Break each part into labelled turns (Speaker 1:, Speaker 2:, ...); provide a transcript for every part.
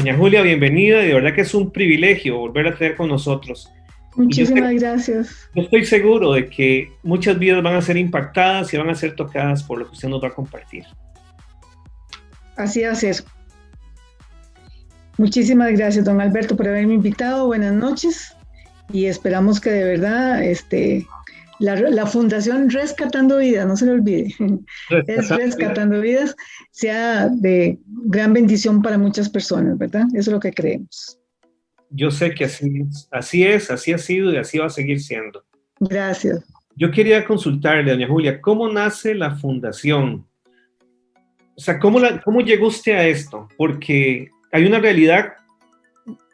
Speaker 1: Doña Julia, bienvenida, y de verdad que es un privilegio volver a tener con nosotros.
Speaker 2: Muchísimas gracias.
Speaker 1: Yo estoy seguro de que muchas vidas van a ser impactadas y van a ser tocadas por lo que usted nos va a compartir.
Speaker 2: Así va a ser. Muchísimas gracias, don Alberto, por haberme invitado. Buenas noches y esperamos que de verdad la Fundación Rescatando Vidas, no se lo olvide, es Rescatando Vidas, sea de gran bendición para muchas personas, ¿verdad? Eso es lo que creemos.
Speaker 1: Yo sé que así ha sido y así va a seguir siendo.
Speaker 2: Gracias.
Speaker 1: Yo quería consultarle, doña Julia, ¿cómo nace la fundación? O sea, ¿cómo llegó usted a esto? Porque hay una realidad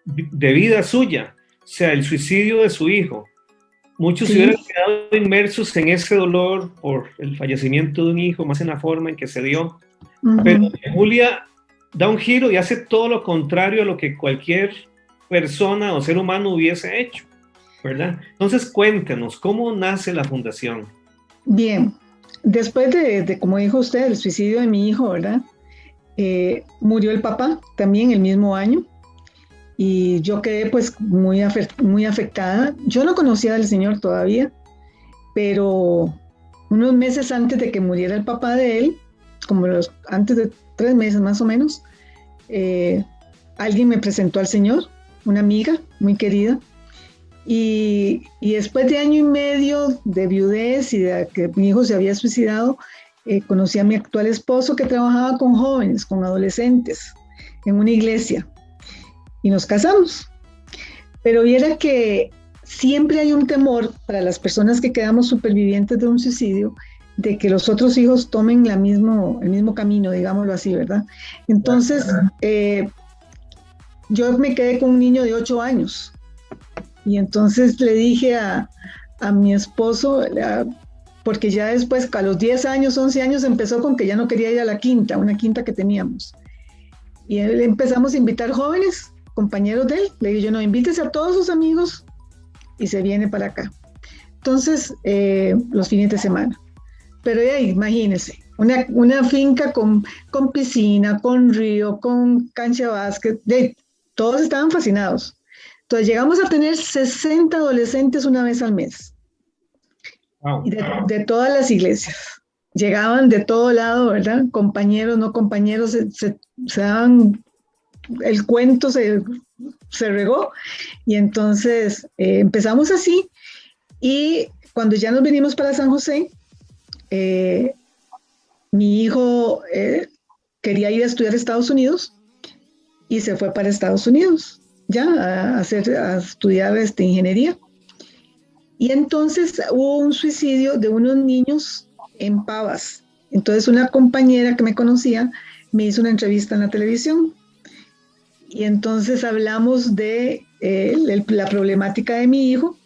Speaker 1: de vida suya, o sea, el suicidio de su hijo. Muchos se hubieran quedado inmersos en ese dolor por el fallecimiento de un hijo, más en la forma en que se dio. Pero doña Julia da un giro y hace todo lo contrario a lo que cualquier persona o ser humano hubiese hecho, ¿verdad? Entonces, cuéntenos, ¿cómo nace la fundación?
Speaker 2: Bien, después de como dijo usted, el suicidio de mi hijo, ¿verdad? Murió el papá también el mismo año y yo quedé pues muy afectada. Yo no conocía al señor todavía, pero unos meses antes de que muriera el papá de él, antes de 3 meses más o menos, alguien me presentó al señor, una amiga muy querida, y después de 1 año y medio de viudez y de que mi hijo se había suicidado, conocí a mi actual esposo que trabajaba con jóvenes, con adolescentes, en una iglesia, y nos casamos. Pero viera que siempre hay un temor para las personas que quedamos supervivientes de un suicidio, de que los otros hijos tomen el mismo camino, digámoslo así, ¿verdad? Entonces, yo me quedé con un niño de 8 años, y entonces le dije a mi esposo, porque ya después, a los 10 años, 11 años, empezó con que ya no quería ir a la quinta, una quinta que teníamos. Y empezamos a invitar jóvenes, compañeros de él. Le dije yo, no, invítese a todos sus amigos y se viene para acá. Entonces, los fines de semana. Pero ya, imagínense, una finca con piscina, con río, con cancha de básquet, todos estaban fascinados. Entonces, llegamos a tener 60 adolescentes una vez al mes. Wow. Y de todas las iglesias. Llegaban de todo lado, ¿verdad? Compañeros, no compañeros, se daban, el cuento se regó, y entonces empezamos así, y cuando ya nos vinimos para San José, mi hijo quería ir a estudiar a Estados Unidos, y se fue para Estados Unidos, ya a estudiar ingeniería. Y entonces hubo un suicidio de unos niños en Pavas. Entonces una compañera que me conocía me hizo una entrevista en la televisión. Y entonces hablamos de la problemática de mi hijo,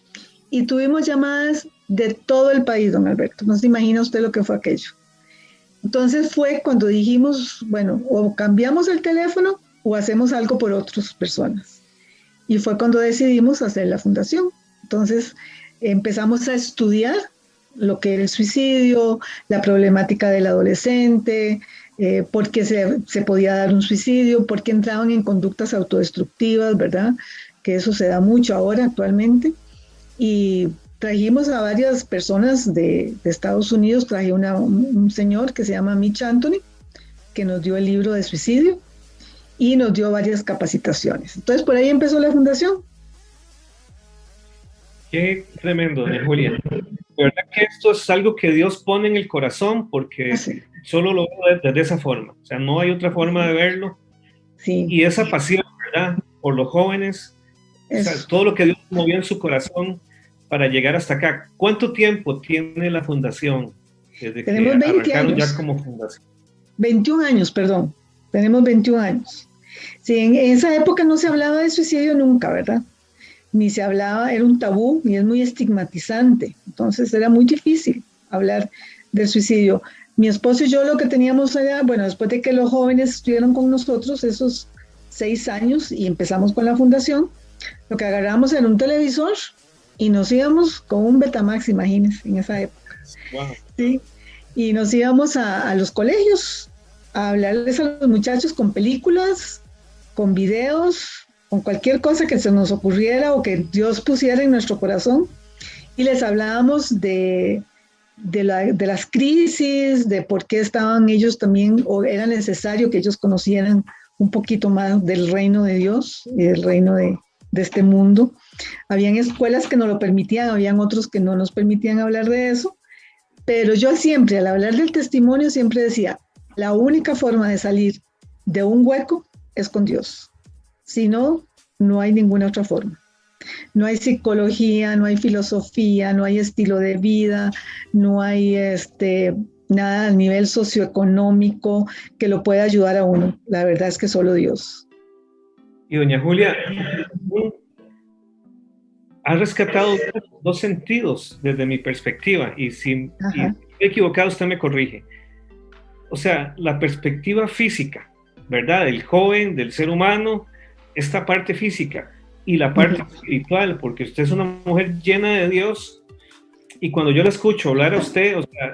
Speaker 2: y tuvimos llamadas de todo el país, don Alberto. No se imagina usted lo que fue aquello. Entonces fue cuando dijimos, bueno, o cambiamos el teléfono o hacemos algo por otras personas. Y fue cuando decidimos hacer la fundación. Entonces empezamos a estudiar lo que era el suicidio, la problemática del adolescente, por qué se podía dar un suicidio, por qué entraban en conductas autodestructivas, ¿verdad? Que eso se da mucho ahora actualmente. Y trajimos a varias personas de Estados Unidos. Traje un señor que se llama Mitch Anthony, que nos dio el libro de suicidio y nos dio varias capacitaciones. Entonces por ahí empezó la fundación.
Speaker 1: Qué tremendo, doña Julia. De verdad que esto es algo que Dios pone en el corazón, porque solo lo veo de esa forma. O sea, no hay otra forma de verlo.
Speaker 2: Sí.
Speaker 1: Y esa pasión, ¿verdad? Por los jóvenes, o sea, todo lo que Dios movió en su corazón para llegar hasta acá. ¿Cuánto tiempo tiene la fundación desde
Speaker 2: Tenemos
Speaker 1: que
Speaker 2: 20
Speaker 1: arrancaron
Speaker 2: años.
Speaker 1: ya como fundación?
Speaker 2: 21 años, perdón. Tenemos 21 años. Sí, en esa época no se hablaba de suicidio nunca, ¿verdad? Ni se hablaba, era un tabú y es muy estigmatizante. Entonces era muy difícil hablar del suicidio. Mi esposo y yo lo que teníamos allá, bueno, después de que los jóvenes estuvieron con nosotros esos 6 años y empezamos con la fundación, lo que agarramos era un televisor y nos íbamos con un Betamax, imagínense, en esa época.
Speaker 1: Wow.
Speaker 2: Sí, y nos íbamos a los colegios a hablarles a los muchachos con películas, con videos, con cualquier cosa que se nos ocurriera o que Dios pusiera en nuestro corazón, y les hablábamos de las crisis, de por qué estaban ellos también, o era necesario que ellos conocieran un poquito más del reino de Dios y del reino de este mundo. Habían escuelas que nos lo permitían, habían otros que no nos permitían hablar de eso, pero yo siempre, al hablar del testimonio, siempre decía, la única forma de salir de un hueco es con Dios. Si no, no hay ninguna otra forma. No hay psicología, no hay filosofía, no hay estilo de vida, no hay nada a nivel socioeconómico que lo pueda ayudar a uno. La verdad es que solo Dios.
Speaker 1: Y doña Julia, ha rescatado dos sentidos desde mi perspectiva, y si estoy equivocado usted me corrige. O sea, la perspectiva física, ¿verdad? Del joven, del ser humano, esta parte física, y la parte espiritual, porque usted es una mujer llena de Dios, y cuando yo la escucho hablar a usted, o sea,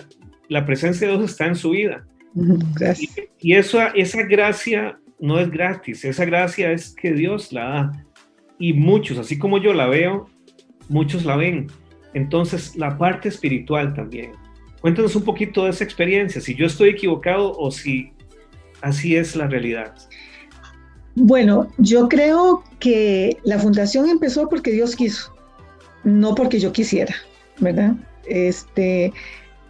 Speaker 1: la presencia de Dios está en su vida.
Speaker 2: Gracias.
Speaker 1: Y esa gracia no es gratis, esa gracia es que Dios la da, y muchos, así como yo la veo, muchos la ven. Entonces, la parte espiritual también. Cuéntanos un poquito de esa experiencia, si yo estoy equivocado o si así es la realidad.
Speaker 2: Bueno, yo creo que la fundación empezó porque Dios quiso, no porque yo quisiera, ¿verdad?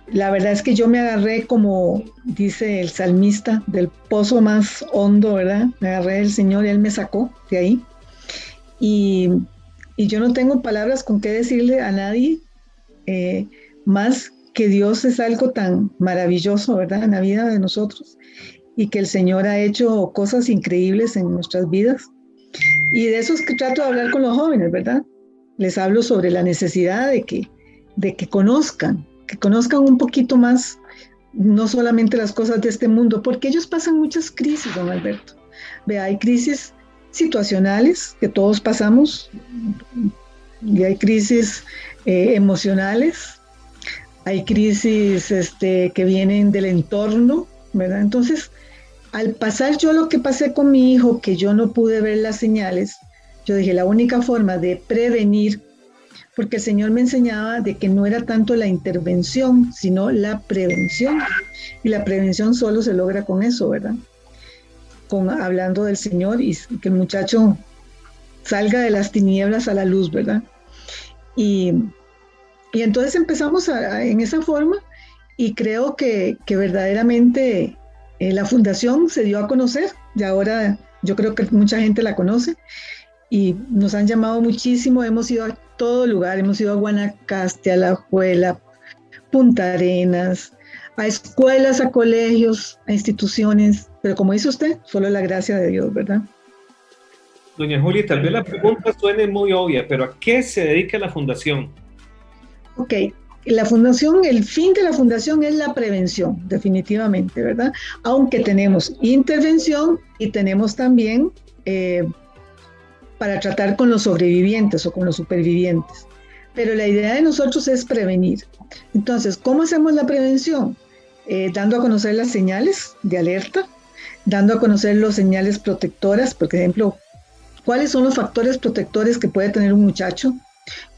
Speaker 2: La verdad es que yo me agarré, como dice el salmista, del pozo más hondo, ¿verdad? Me agarré del Señor y Él me sacó de ahí. Y yo no tengo palabras con qué decirle a nadie más que Dios es algo tan maravilloso, ¿verdad? En la vida de nosotros, y que el Señor ha hecho cosas increíbles en nuestras vidas. Y de eso es que trato de hablar con los jóvenes, ¿verdad? Les hablo sobre la necesidad de que conozcan un poquito más, no solamente las cosas de este mundo, porque ellos pasan muchas crisis, don Alberto. Vea, hay crisis situacionales que todos pasamos, y hay crisis emocionales, hay crisis que vienen del entorno, ¿verdad? Entonces, al pasar yo lo que pasé con mi hijo, que yo no pude ver las señales, yo dije, la única forma de prevenir, porque el Señor me enseñaba de que no era tanto la intervención, sino la prevención. Y la prevención solo se logra con eso, ¿verdad? Hablando del Señor y que el muchacho salga de las tinieblas a la luz, ¿verdad? Y entonces empezamos en esa forma, y creo que verdaderamente la fundación se dio a conocer, y ahora yo creo que mucha gente la conoce, y nos han llamado muchísimo, hemos ido a todo lugar, hemos ido a Guanacaste, a La Juela, Punta Arenas, a escuelas, a colegios, a instituciones, pero como dice usted, solo la gracia de Dios, ¿verdad?
Speaker 1: Doña Julia, tal vez la pregunta suene muy obvia, pero ¿a qué se dedica la fundación?
Speaker 2: Ok, la fundación, el fin de la fundación es la prevención, definitivamente, ¿verdad? Aunque tenemos intervención y tenemos también para tratar con los sobrevivientes o con los supervivientes. Pero la idea de nosotros es prevenir. Entonces, ¿cómo hacemos la prevención? Dando a conocer las señales de alerta, dando a conocer las señales protectoras, por ejemplo, cuáles son los factores protectores que puede tener un muchacho,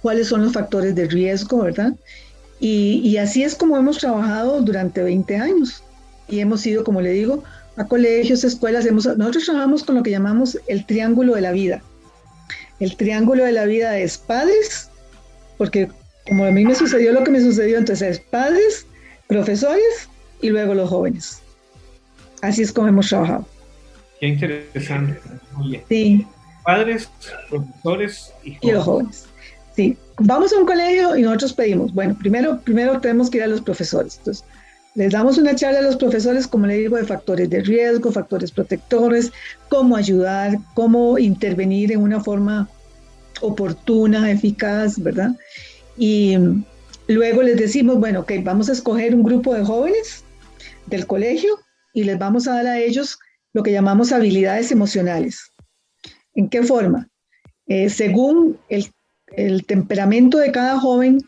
Speaker 2: cuáles son los factores de riesgo, ¿verdad? Y así es como hemos trabajado durante 20 años. Y hemos ido, como le digo, a colegios, escuelas. Nosotros trabajamos con lo que llamamos el triángulo de la vida. El triángulo de la vida es padres, porque como a mí me sucedió lo que me sucedió, entonces padres, profesores y luego los jóvenes. Así es como hemos trabajado.
Speaker 1: Qué interesante.
Speaker 2: Sí.
Speaker 1: Padres, profesores
Speaker 2: y los jóvenes. Sí, vamos a un colegio y nosotros pedimos, bueno, primero tenemos que ir a los profesores. Entonces, les damos una charla a los profesores, como le digo, de factores de riesgo, factores protectores, cómo ayudar, cómo intervenir en una forma oportuna, eficaz, ¿verdad? Y luego les decimos, bueno, ok, vamos a escoger un grupo de jóvenes del colegio y les vamos a dar a ellos lo que llamamos habilidades emocionales. ¿En qué forma? Según el temperamento de cada joven,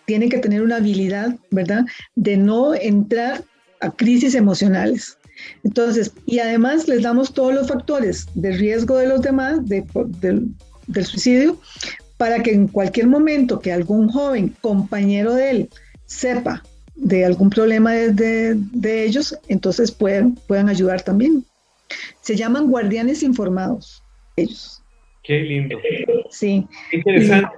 Speaker 2: tiene que tener una habilidad, ¿verdad?, de no entrar a crisis emocionales. Entonces, y además les damos todos los factores de riesgo de los demás, del suicidio, para que en cualquier momento que algún joven compañero de él sepa de algún problema de ellos, entonces puedan ayudar también. Se llaman guardianes informados, ellos.
Speaker 1: Qué lindo.
Speaker 2: Sí.
Speaker 1: Qué interesante.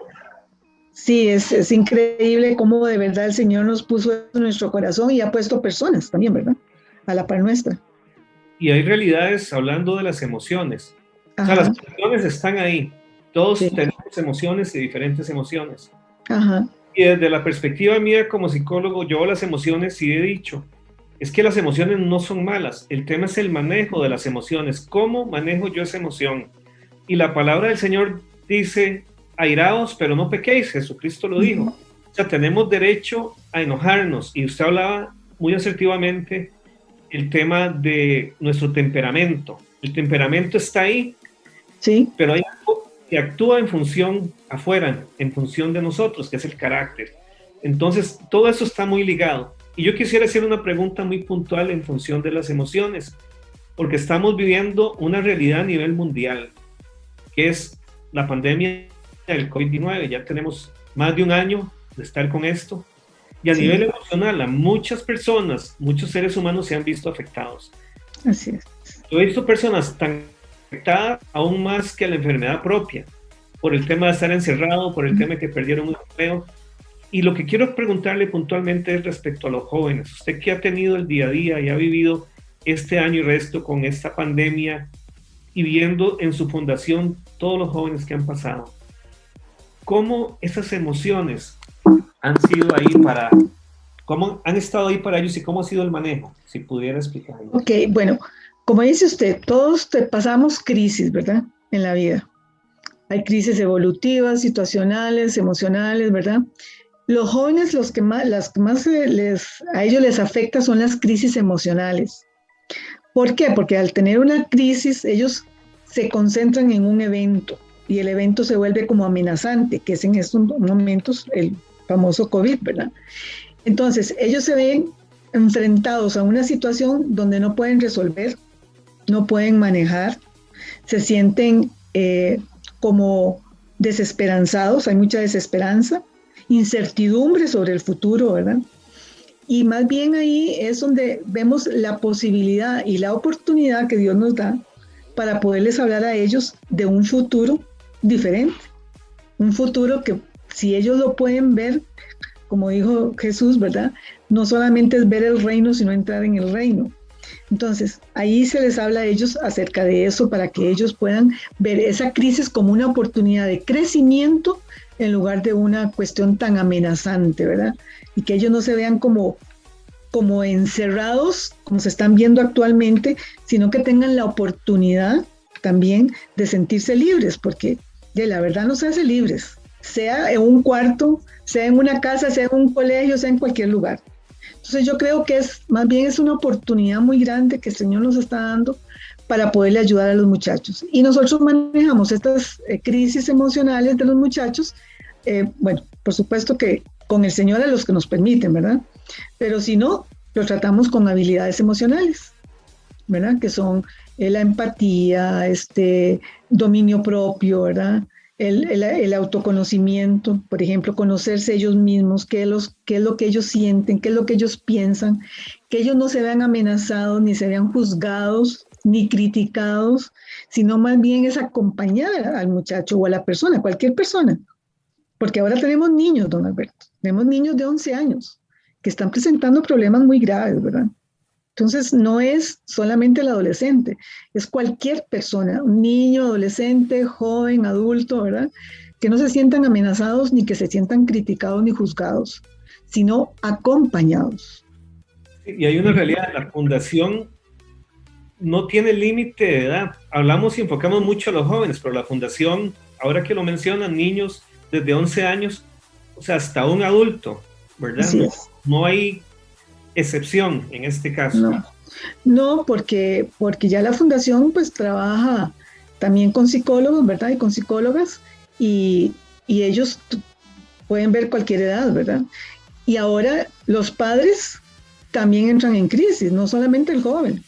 Speaker 2: Sí, es increíble cómo de verdad el Señor nos puso en nuestro corazón y ha puesto personas también, ¿verdad? A la par nuestra.
Speaker 1: Y hay realidades hablando de las emociones.
Speaker 2: Ajá.
Speaker 1: O sea, las emociones están ahí. Todos
Speaker 2: Sí.
Speaker 1: tenemos emociones y diferentes emociones.
Speaker 2: Ajá.
Speaker 1: Y desde la perspectiva mía como psicólogo, yo las emociones sí he dicho, es que las emociones no son malas. El tema es el manejo de las emociones. ¿Cómo manejo yo esa emoción? Y la palabra del Señor dice, airaos, pero no pequéis. Jesucristo lo dijo. O sea, tenemos derecho a enojarnos. Y usted hablaba muy asertivamente el tema de nuestro temperamento. El temperamento está ahí,
Speaker 2: sí,
Speaker 1: pero hay algo que actúa en función afuera, en función de nosotros, que es el carácter. Entonces, todo eso está muy ligado. Y yo quisiera hacer una pregunta muy puntual en función de las emociones, porque estamos viviendo una realidad a nivel mundial, que es la pandemia del COVID-19. Ya tenemos más de un año de estar con esto. Y a nivel emocional, a muchas personas, muchos seres humanos se han visto afectados.
Speaker 2: Así es.
Speaker 1: Yo he visto personas tan afectadas aún más que a la enfermedad propia, por el tema de estar encerrado, por el tema de que perdieron un empleo. Y lo que quiero preguntarle puntualmente es respecto a los jóvenes. Usted que ha tenido el día a día y ha vivido este año y resto con esta pandemia y viendo en su fundación todos los jóvenes que han pasado, ¿cómo esas emociones han sido ahí cómo han estado ahí para ellos y cómo ha sido el manejo? Si pudiera explicarlo.
Speaker 2: Ok, bueno, como dice usted, todos pasamos crisis, ¿verdad? En la vida. Hay crisis evolutivas, situacionales, emocionales, ¿verdad? Los jóvenes, las que más a ellos les afecta son las crisis emocionales. ¿Por qué? Porque al tener una crisis, ellos se concentran en un evento y el evento se vuelve como amenazante, que es en estos momentos el famoso COVID, ¿verdad? Entonces, ellos se ven enfrentados a una situación donde no pueden resolver, no pueden manejar, se sienten como desesperanzados, hay mucha desesperanza, incertidumbre sobre el futuro, ¿verdad? Y más bien ahí es donde vemos la posibilidad y la oportunidad que Dios nos da para poderles hablar a ellos de un futuro diferente, un futuro que si ellos lo pueden ver, como dijo Jesús, ¿verdad? No solamente es ver el reino, sino entrar en el reino. Entonces, ahí se les habla a ellos acerca de eso para que ellos puedan ver esa crisis como una oportunidad de crecimiento en lugar de una cuestión tan amenazante, ¿verdad? Y que ellos no se vean como encerrados, como se están viendo actualmente, sino que tengan la oportunidad también de sentirse libres, porque la verdad nos hace libres, sea en un cuarto, sea en una casa, sea en un colegio, sea en cualquier lugar. Entonces yo creo que más bien es una oportunidad muy grande que el Señor nos está dando para poderle ayudar a los muchachos. Y nosotros manejamos estas crisis emocionales de los muchachos, bueno, por supuesto que con el Señor a los que nos permiten, ¿verdad? Pero si no, lo tratamos con habilidades emocionales, ¿verdad? Que son la empatía, dominio propio, ¿verdad? El autoconocimiento, por ejemplo, conocerse ellos mismos, qué es lo que ellos sienten, qué es lo que ellos piensan, que ellos no se vean amenazados, ni se vean juzgados, ni criticados, sino más bien es acompañar al muchacho o a la persona, cualquier persona. Porque ahora tenemos niños, don Alberto, tenemos niños de 11 años que están presentando problemas muy graves, ¿verdad? Entonces, no es solamente el adolescente, es cualquier persona, un niño, adolescente, joven, adulto, ¿verdad? Que no se sientan amenazados ni que se sientan criticados ni juzgados, sino acompañados.
Speaker 1: Y hay una realidad, la fundación no tiene límite de edad. Hablamos y enfocamos mucho a los jóvenes, pero la fundación, ahora que lo mencionan, niños desde 11 años, o sea, hasta un adulto, ¿verdad? No hay excepción en este caso.
Speaker 2: No, porque ya la fundación pues trabaja también con psicólogos, ¿verdad? Y con psicólogas, y ellos pueden ver cualquier edad, ¿verdad? Y ahora los padres también entran en crisis, no solamente el joven,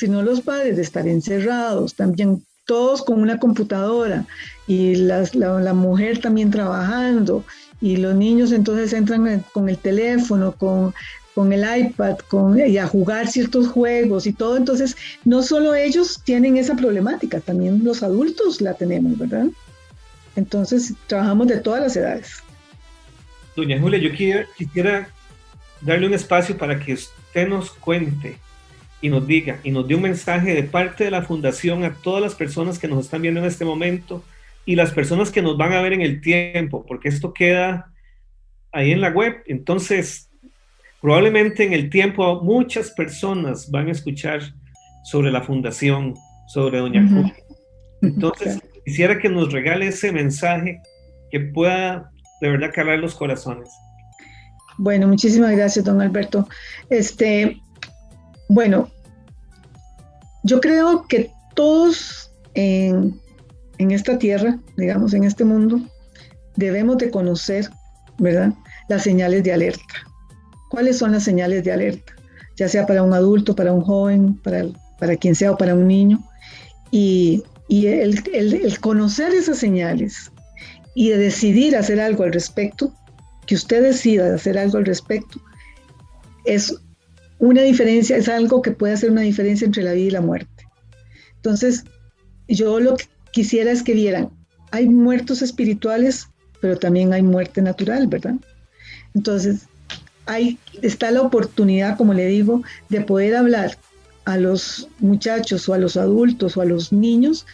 Speaker 2: sino los padres de estar encerrados, también todos con una computadora y la mujer también trabajando y los niños entonces entran con el teléfono, con el iPad, y a jugar ciertos juegos y todo. Entonces, no solo ellos tienen esa problemática, también los adultos la tenemos, ¿verdad? Entonces, trabajamos de todas las edades.
Speaker 1: Doña Julia, yo quisiera darle un espacio para que usted nos cuente y nos diga y nos dé un mensaje de parte de la Fundación a todas las personas que nos están viendo en este momento y las personas que nos van a ver en el tiempo, porque esto queda ahí en la web. Entonces, probablemente en el tiempo muchas personas van a escuchar sobre la Fundación, sobre Doña Julia. Entonces, quisiera que nos regale ese mensaje que pueda de verdad calar los corazones.
Speaker 2: Bueno, muchísimas gracias, don Alberto. Bueno, yo creo que todos en esta tierra, digamos, en este mundo, debemos de conocer, ¿verdad?, las señales de alerta. ¿Cuáles son las señales de alerta? Ya sea para un adulto, para un joven, para quien sea o para un niño. Y el conocer esas señales y de decidir hacer algo al respecto, que usted decida hacer algo al respecto, es una diferencia, es algo que puede hacer una diferencia entre la vida y la muerte. Entonces, yo lo que quisiera es que vieran, hay muertos espirituales, pero también hay muerte natural, ¿verdad? Entonces, está la oportunidad, como le digo, de poder hablar a los muchachos o a los adultos o a los niños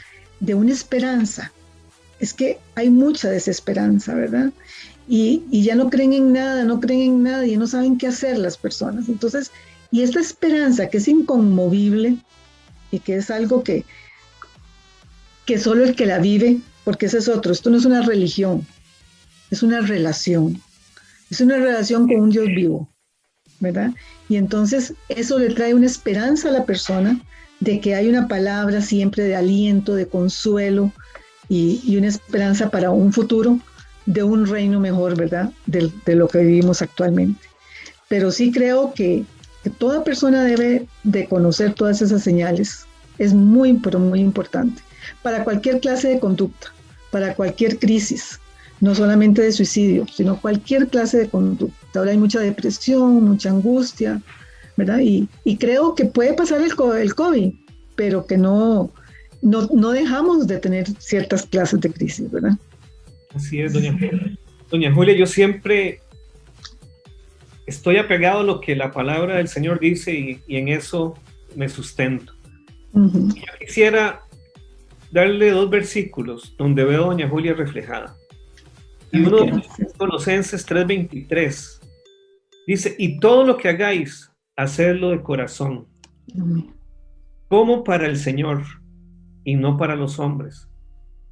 Speaker 2: de una esperanza. Es que hay mucha desesperanza, ¿verdad? Y ya no creen en nada, no creen en nada y no saben qué hacer las personas. Entonces, y esta esperanza que es inconmovible y que es algo que solo el que la vive, porque ese es otro, esto no es una religión, es una relación. Es una relación con un Dios vivo, ¿verdad? Y entonces eso le trae una esperanza a la persona de que hay una palabra siempre de aliento, de consuelo y una esperanza para un futuro de un reino mejor, ¿verdad? De lo que vivimos actualmente. Pero sí creo que toda persona debe de conocer todas esas señales. Es muy, pero muy importante. Para cualquier clase de conducta, para cualquier crisis, no solamente de suicidio, sino cualquier clase de conducta. Ahora hay mucha depresión, mucha angustia, ¿verdad? Y creo que puede pasar el COVID, pero que no dejamos de tener ciertas clases de crisis, ¿verdad?
Speaker 1: Así es, doña Julia. Doña Julia, yo siempre estoy apegado a lo que la palabra del Señor dice y en eso me sustento. Yo quisiera darle 2 versículos donde veo a doña Julia reflejada. Y uno es Colosenses 3:23. Dice, y todo lo que hagáis, hacedlo de corazón, como para el Señor y no para los hombres,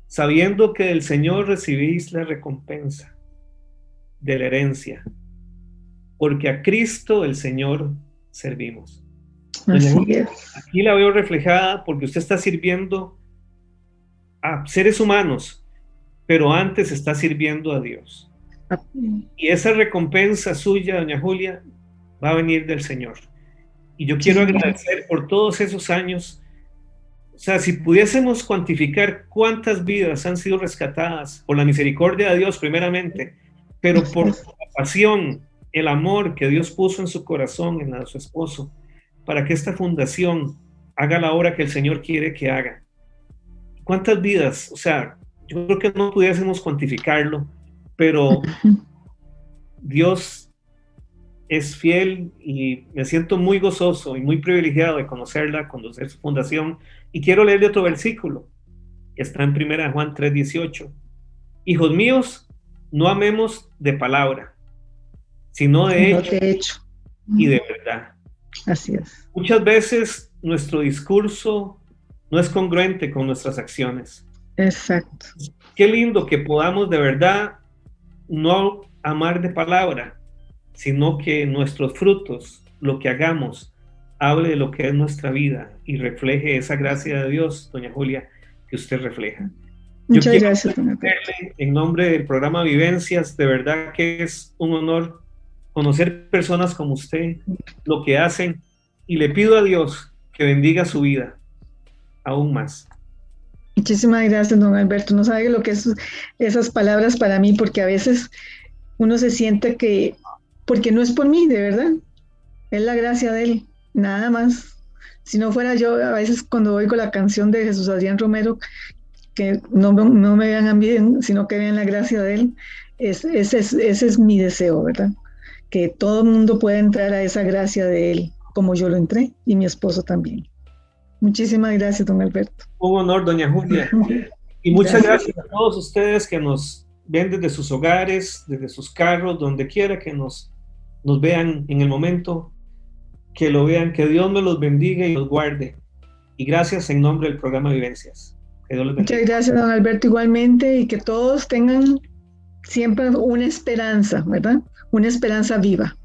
Speaker 1: sabiendo que del Señor recibís la recompensa de la herencia, porque a Cristo el Señor servimos. Aquí la veo reflejada porque usted está sirviendo a seres humanos, pero antes está sirviendo a Dios. Y esa recompensa suya, doña Julia, va a venir del Señor. Y yo quiero agradecer por todos esos años. O sea, si pudiésemos cuantificar cuántas vidas han sido rescatadas por la misericordia de Dios primeramente, pero por la pasión, el amor que Dios puso en su corazón, en la de su esposo, para que esta fundación haga la obra que el Señor quiere que haga. ¿Cuántas vidas? O sea, yo creo que no pudiésemos cuantificarlo, pero Dios es fiel y me siento muy gozoso y muy privilegiado de conocerla, conocer su fundación. Y quiero leerle otro versículo, que está en 1 Juan 3:18. Hijos míos, no amemos de palabra, sino de hecho y de verdad.
Speaker 2: Así es.
Speaker 1: Muchas veces nuestro discurso no es congruente con nuestras acciones.
Speaker 2: Exacto.
Speaker 1: Qué lindo que podamos de verdad no amar de palabra, sino que nuestros frutos, lo que hagamos, hable de lo que es nuestra vida y refleje esa gracia de Dios, doña Julia, que usted refleja.
Speaker 2: Muchas gracias, doña Julia.
Speaker 1: En nombre del programa Vivencias, de verdad que es un honor conocer personas como usted, lo que hacen, y le pido a Dios que bendiga su vida aún más.
Speaker 2: Muchísimas gracias, don Alberto. No sabe lo que es esas palabras para mí, porque a veces uno se siente que, porque no es por mí, de verdad, es la gracia de él, nada más. Si no fuera yo, a veces cuando oigo la canción de Jesús Adrián Romero, que no me vean a mí, sino que vean la gracia de él, ese es mi deseo, ¿verdad? Que todo el mundo pueda entrar a esa gracia de él, como yo lo entré, y mi esposo también. Muchísimas gracias, don Alberto.
Speaker 1: Un honor, doña Julia. Y muchas gracias a todos ustedes que nos ven desde sus hogares, desde sus carros, donde quiera que nos vean en el momento, que lo vean, que Dios me los bendiga y los guarde. Y gracias en nombre del programa Vivencias. Que Dios los bendiga.
Speaker 2: Muchas gracias, don Alberto, igualmente, y que todos tengan siempre una esperanza, ¿verdad? Una esperanza viva.